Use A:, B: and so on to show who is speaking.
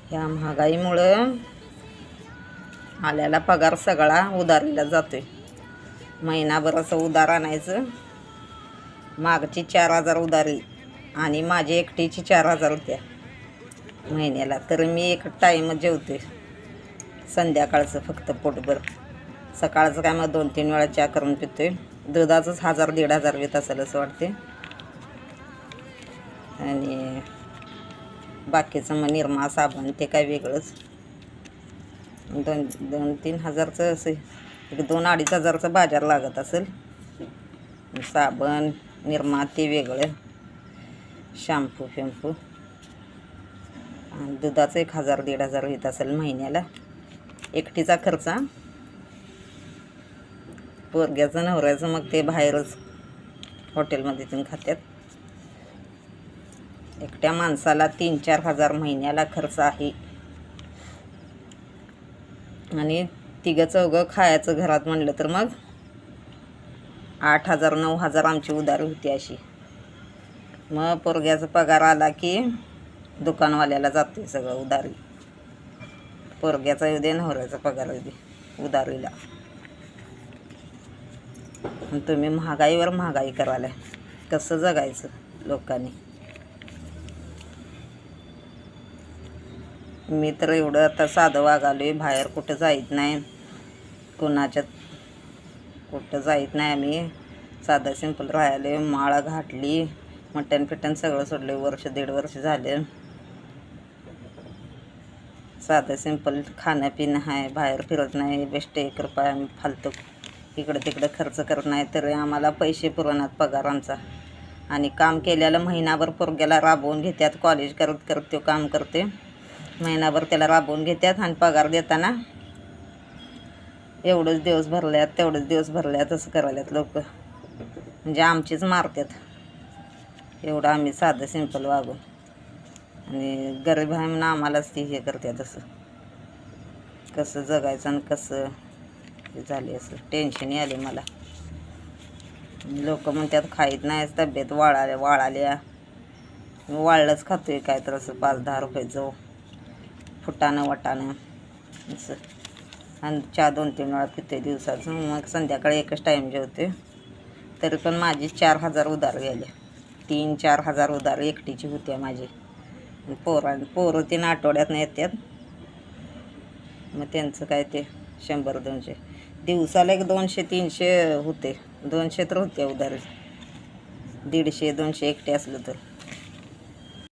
A: ह्या महागाईमुळं आल्याला पगार सगळा उधारीला जातोय. महिनाभर असं उधार आणायचं, मागची 4,000 उधारी आणि माझी एकटीची 4,000 होत्या महिन्याला. तर मी एक टाईम जेवते संध्याकाळचं फक्त पोटभर. सकाळचं काय मग 2-3 वेळा चहा करून पितोय. दुधाचंच 1,000-1,500 येत असेल असं वाटते. आणि बाकीचं मग निरमा साबण ते काय वेगळंच. 2-3 हजारचं असं एक 2-2.5 हजारचा बाजार लागत असेल. साबण निरमा ते वेगळं, शॅम्पू आणि दुधाचं 1,000-1,500 येत असेल महिन्याला. एकटीचा खर्च. पोरग्याचं नवऱ्याचं मग ते बाहेरच हॉटेलमध्ये तिथून खात्यात. एकट्या माणसाला 3-4 हजार महिन्याला खर्च आहे. आणि 3-4 खायचं घरात म्हणलं तर मग 8,000-9,000 आमची उधारी होती अशी. मग पोरग्याचा पगार आला की दुकानवाल्याला जाते सगळं उधारी. पोरग्याचा येऊ दे, नवऱ्याचा पगार येऊ दे, उधारीला. तुम्ही महागाईवर महागाई करायला, कसं जगायचं लोकांनी. मी तर एवढं आता साधं वागालोय, बाहेर कुठं जायत नाही, कुणाच्यात कुठं जायत नाही. आम्ही साधं सिंपल राहिले. माळा घाटली, मटण सगळं सोडले. 1-1.5 वर्ष झाले. साधं सिंपल खाणं पिणं आहे, बाहेर फिरत नाही. बेस्ट 1 रुपया आम्ही फालतू इकडं तिकडं खर्च करत नाही. तरी आम्हाला पैसे पुरवणार पगार आमचा. आणि काम केल्याला महिनाभर पोरग्याला राबवून घेतात. कॉलेज करत तो काम करते, महिनाभर त्याला राबवून घेतात आणि पगार देताना एवढंच दिवस भरल्यात तेवढंच दिवस भरल्यात असं करायल्यात लोक. म्हणजे आमचीच मारतात एवढं आम्ही साधं सिंपल वागून. आणि गरीब आहे म्हणून आम्हालाच ती हे करतात. असं कसं जगायचं आणि कसं झाले असं टेन्शन आले मला. लोक म्हणतात खाईत नाही, तब्येत वाळाल्या. वाळलंच खातोय काय तर असं 5-10 रुपयाचं फुटाणं वाटाणं असं. आणि चहा 2-3 वेळा पिते दिवसाचं. मग संध्याकाळी एकच टाईम जेवते. तरी पण माझी 4,000 उधार गेल्या. 3-4 हजार उधार एकटीची होत्या माझी. पोरं 3 आठवड्यातनं येतात. मग त्यांचं काय ते 100-200 दिवसाला एक 200-300 होते. 200 तर होते उधारी. 150-200 एकटे असलं तर.